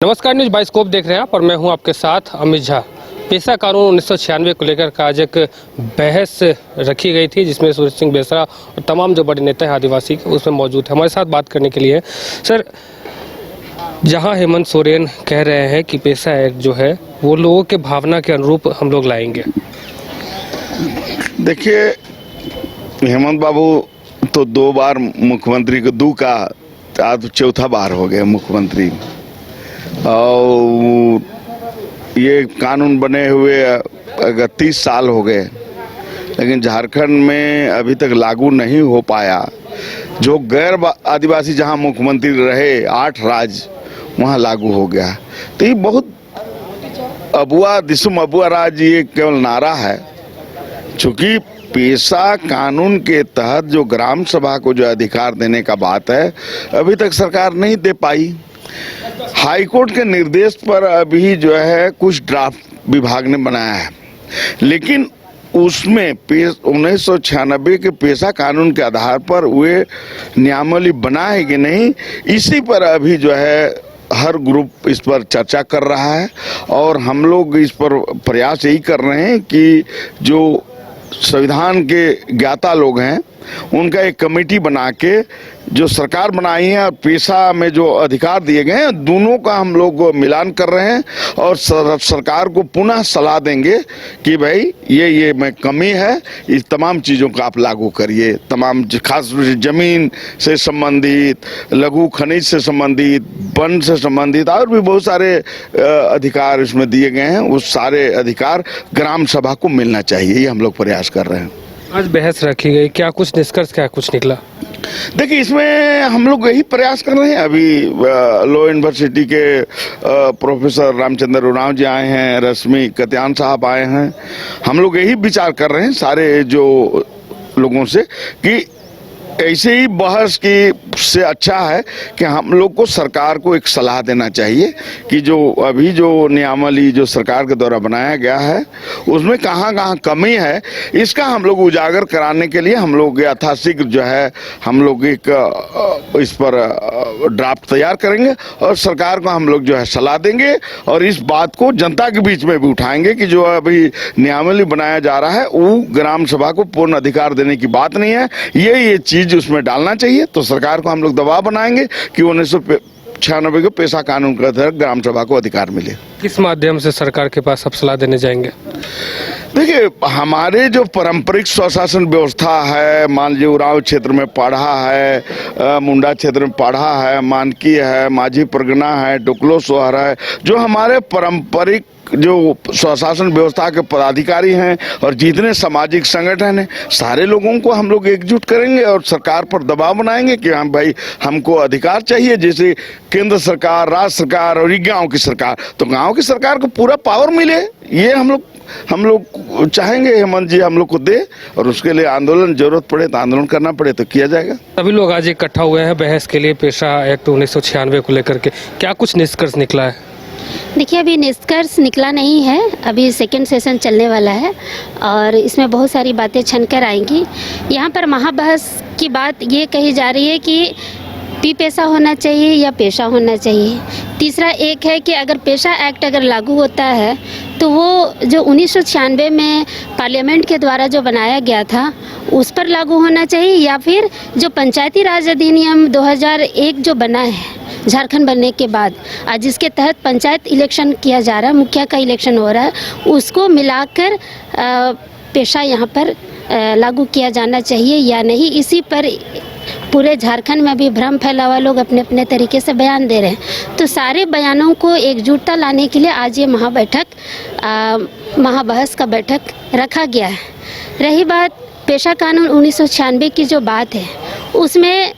नमस्कार, news bioscope देख रहे हैं आप और मैं हूं आपके साथ अमित झा। पेशा कानून 1996 को लेकर का आज एक बहस रखी गई थी जिसमें सूरज सिंह बेसरा और तमाम जो बड़े नेता हैं आदिवासी के उसमें मौजूद है। हमारे साथ बात करने के लिए सर, जहां हेमंत सोरेन कह रहे हैं कि पेशा एक्ट जो है वो लोगों के भावना के अनुरूप हम लोग लाएंगे। देखिए, हेमंत बाबू तो 2 बार मुख्यमंत्री को का आज चौथा बार हो गए मुख्यमंत्री, और ये कानून बने हुए अगर 30 साल हो गए, लेकिन झारखंड में अभी तक लागू नहीं हो पाया। जो गैर आदिवासी जहां मुख्यमंत्री रहे 8 राज्य वहां लागू हो गया। तो ये बहुत अबुआ दिसुम अबुआ राज ये केवल नारा है। चूंकि पेशा कानून के तहत जो ग्राम सभा को जो अधिकार देने का बात है अभी तक सरकार नहीं दे पाई। हाईकोर्ट के निर्देश पर अभी जो है कुछ ड्राफ्ट विभाग ने बनाया है, लेकिन उसमें 1996 के पेशा कानून के आधार पर वे नियमावली बना है कि नहीं, इसी पर अभी जो है हर ग्रुप इस पर चर्चा कर रहा है। और हम लोग इस पर प्रयास यही कर रहे हैं कि जो संविधान के ज्ञाता लोग हैं उनका एक कमेटी बना के जो सरकार बनाई है और पेशा में जो अधिकार दिए गए हैं दोनों का हम लोग मिलान कर रहे हैं और सरकार को पुनः सलाह देंगे कि भाई ये में कमी है, इस तमाम चीज़ों को आप लागू करिए। तमाम खास रूप से जमीन से संबंधित, लघु खनिज से संबंधित, वन से संबंधित और भी बहुत सारे अधिकार इसमें दिए गए हैं। उस सारे अधिकार ग्राम सभा को मिलना चाहिए, ये हम लोग प्रयास कर रहे हैं। आज बहस रखी गई, क्या कुछ निष्कर्ष, क्या कुछ निकला? देखिए, इसमें हम लोग यही प्रयास कर रहे हैं। अभी लॉ यूनिवर्सिटी के प्रोफेसर रामचंद्र उरांव जी आए हैं, रश्मि कत्यान साहब आए हैं। हम लोग यही विचार कर रहे हैं सारे जो लोगों से कि ऐसे ही बहस की से अच्छा है कि हम लोग को सरकार को एक सलाह देना चाहिए कि जो अभी जो नियमावली जो सरकार के द्वारा बनाया गया है उसमें कहाँ कहाँ कमी है, इसका हम लोग उजागर कराने के लिए हम लोग यथाशीघ्र जो है हम लोग एक इस पर ड्राफ्ट तैयार करेंगे और सरकार को हम लोग जो है सलाह देंगे और इस बात को जनता के बीच में भी उठाएंगे कि जो अभी नियमावली बनाया जा रहा है वो ग्राम सभा को पूर्ण अधिकार देने की बात नहीं है, ये चीज उसमें डालना चाहिए। तो सरकार को हम लोग दबाव बनाएंगे कि 1996 के पेशा कानून के तहत ग्राम सभा को अधिकार मिले। किस माध्यम से सरकार के पास आप सलाह देने जाएंगे? देखिए, हमारे जो पारंपरिक स्वशासन व्यवस्था है, मान लीजिए उरांव क्षेत्र में पढ़ा है, मुंडा क्षेत्र में पढ़ा है, मानकी है, माझी परगना है, डुकलो सोहर है, जो हमारे पारंपरिक जो स्वशासन व्यवस्था के पदाधिकारी हैं और जितने सामाजिक संगठन हैं सारे लोगों को हम लोग एकजुट करेंगे और सरकार पर दबाव बनाएंगे कि हम भाई हमको अधिकार चाहिए। जैसे केंद्र सरकार, राज्य सरकार और गांव की सरकार, तो गांव की सरकार को पूरा पावर मिले, ये हम लोग चाहेंगे हेमंत जी हम लोग को दे, और उसके लिए आंदोलन जरूरत पड़े तो आंदोलन करना पड़े तो किया जाएगा। सभी लोग आज इकट्ठा हुए हैं बहस के लिए पेशा एक्ट 1996 को लेकर के, क्या कुछ निष्कर्ष निकला है? देखिए, अभी निष्कर्ष निकला नहीं है, अभी सेकंड सेशन चलने वाला है और इसमें बहुत सारी बातें छनकर आएंगी। यहाँ पर महाबहस की बात ये कही जा रही है कि पेशा होना चाहिए या पेशा होना चाहिए। तीसरा एक है कि अगर पेशा एक्ट अगर लागू होता है तो वो जो 1996 में पार्लियामेंट के द्वारा जो बनाया गया था उस पर लागू होना चाहिए, या फिर जो पंचायती राज अधिनियम 2001 जो बना है झारखंड बनने के बाद, आज जिसके तहत पंचायत इलेक्शन किया जा रहा है, मुखिया का इलेक्शन हो रहा है, उसको मिलाकर पेशा यहाँ पर लागू किया जाना चाहिए या नहीं। इसी पर पूरे झारखंड में भी भ्रम फैला हुआ, लोग अपने अपने तरीके से बयान दे रहे हैं। तो सारे बयानों को एकजुटता लाने के लिए आज ये महाबहस का बैठक रखा गया है। रही बात पेशा कानून 1996 की जो बात है, उसमें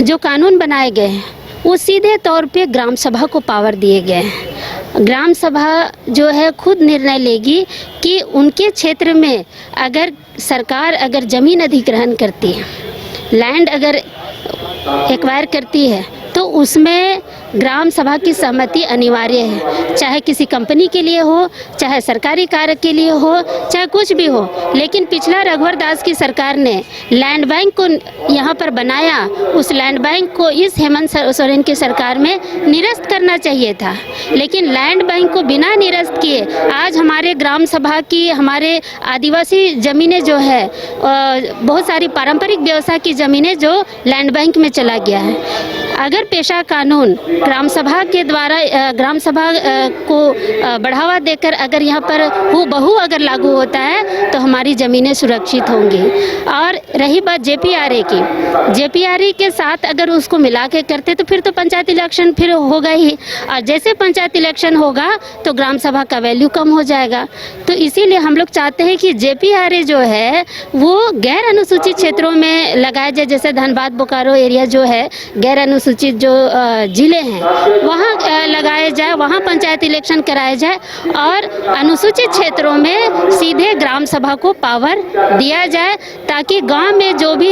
जो कानून बनाए गए हैं वो सीधे तौर पे ग्राम सभा को पावर दिए गए हैं। ग्राम सभा जो है खुद निर्णय लेगी कि उनके क्षेत्र में अगर सरकार अगर ज़मीन अधिग्रहण करती है, लैंड अगर एक्वायर करती है, तो उसमें ग्राम सभा की सहमति अनिवार्य है, चाहे किसी कंपनी के लिए हो, चाहे सरकारी कार्य के लिए हो, चाहे कुछ भी हो। लेकिन पिछला रघुवर दास की सरकार ने लैंड बैंक को यहाँ पर बनाया, उस लैंड बैंक को इस हेमंत सोरेन की सरकार में निरस्त करना चाहिए था। लेकिन लैंड बैंक को बिना निरस्त किए आज हमारे ग्राम सभा की, हमारे आदिवासी ज़मीनें जो है, बहुत सारी पारंपरिक व्यवसाय की ज़मीनें जो लैंड बैंक में चला गया है। अगर पेशा कानून ग्राम सभा के द्वारा ग्राम सभा को बढ़ावा देकर अगर यहाँ पर हूबहू अगर लागू होता है तो हमारी ज़मीनें सुरक्षित होंगी। और रही बात जेपीआरए की, जेपीआरए के साथ अगर उसको मिला के करते तो फिर तो पंचायत इलेक्शन फिर होगा ही, और जैसे पंचायत इलेक्शन होगा तो ग्राम सभा का वैल्यू कम हो जाएगा। तो इसीलिए हम लोग चाहते हैं कि जेपीआरए जो है वो गैर अनुसूचित क्षेत्रों में लगाया जाए। जैसे धनबाद बोकारो एरिया जो है, गैर अनुसूचित जो जिले हैं वहाँ लगाया जाए, वहाँ पंचायत इलेक्शन कराया जाए और अनुसूचित क्षेत्रों में सीधे ग्राम सभा को पावर दिया जाए, ताकि गांव में जो भी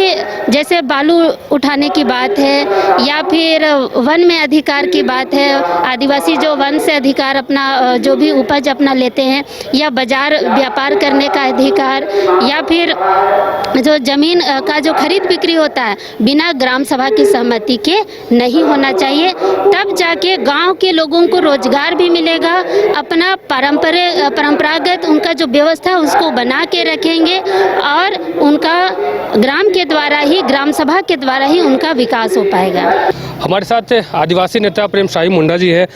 जैसे बालू उठाने की बात है या फिर वन में अधिकार की बात है, आदिवासी जो वन से अधिकार अपना जो भी उपज अपना लेते हैं, या बाजार व्यापार करने का अधिकार, या फिर जो ज़मीन का जो खरीद बिक्री होता है बिना ग्राम सभा की सहमति के नहीं होना चाहिए। तब जाके गांव के लोगों को रोजगार भी मिलेगा, अपना परंपरागत उनका जो व्यवस्था है उसको बना के रखेंगे और उनका ग्राम के द्वारा ही, ग्राम सभा के द्वारा ही उनका विकास हो पाएगा। हमारे साथ आदिवासी नेता प्रेम शाही मुंडा जी है।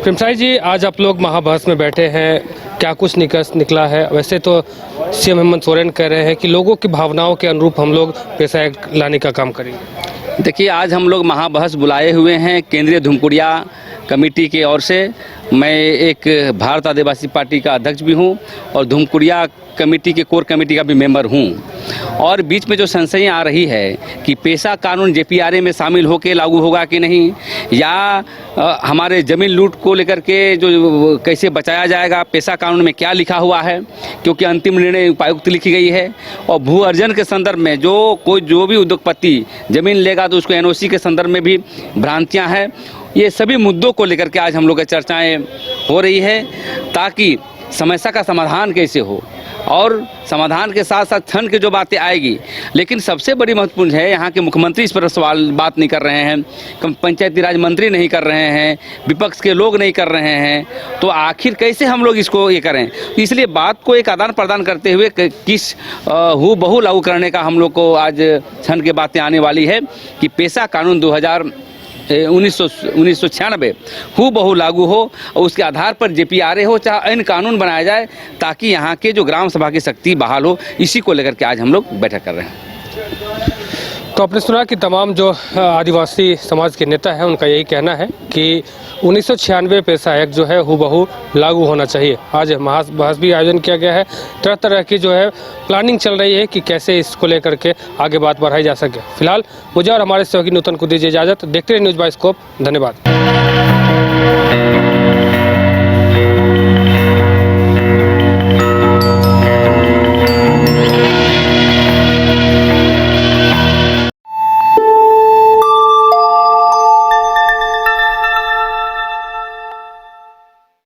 प्रेम शाही जी, आज आप लोग महाबहस में बैठे हैं, क्या कुछ निकला है? वैसे तो सीएम हेमंत सोरेन कह रहे हैं कि लोगों की भावनाओं के अनुरूप हम लोग पेशा एक्ट लाने का काम करेंगे। देखिए, आज हम लोग महाबहस बुलाए हुए हैं केंद्रीय धुमकुड़िया कमेटी की ओर से। मैं एक भारत आदिवासी पार्टी का अध्यक्ष भी हूं और धुमकुड़िया कमेटी के कोर कमेटी का भी मेंबर हूं। और बीच में जो संशय आ रही है कि पेशा कानून जेपीआरए में शामिल होकर लागू होगा कि नहीं, या हमारे ज़मीन लूट को लेकर के जो कैसे बचाया जाएगा, पेशा कानून में क्या लिखा हुआ है, क्योंकि अंतिम निर्णय उपायुक्त लिखी गई है। और भू अर्जन के संदर्भ में जो भी उद्योगपति ज़मीन लेगा तो उसको एनओसी के संदर्भ में भी भ्रांतियाँ हैं। ये सभी मुद्दों को लेकर के आज हम लोग की चर्चाएँ हो रही है, ताकि समस्या का समाधान कैसे हो, और समाधान के साथ साथ क्षण की जो बातें आएगी। लेकिन सबसे बड़ी महत्वपूर्ण है, यहाँ के मुख्यमंत्री इस पर बात नहीं कर रहे हैं, पंचायती राज मंत्री नहीं कर रहे हैं, विपक्ष के लोग नहीं कर रहे हैं, तो आखिर कैसे हम लोग इसको ये करें? इसलिए बात को एक आदान प्रदान करते हुए किस हूबहू लागू करने का हम लोग को आज क्षण की बातें आने वाली है कि पेशा कानून 1996 हूबहू लागू हो और उसके आधार पर जेपीआरए हो, चाहे अन्य कानून बनाया जाए, ताकि यहाँ के जो ग्राम सभा की शक्ति बहाल हो। इसी को लेकर के आज हम लोग बैठक कर रहे हैं। तो आपने सुना कि तमाम जो आदिवासी समाज के नेता हैं उनका यही कहना है कि 1996 पेशा एक्ट जो है हूबहू लागू होना चाहिए। आज महाबहस भी आयोजन किया गया है, तरह तरह की जो है प्लानिंग चल रही है कि कैसे इसको लेकर के आगे बात बढ़ाई जा सके। फिलहाल मुझे और हमारे सहयोगी नूतन को दीजिए इजाज़त। देखते रहिए न्यूज़ बाइस्कोप। धन्यवाद।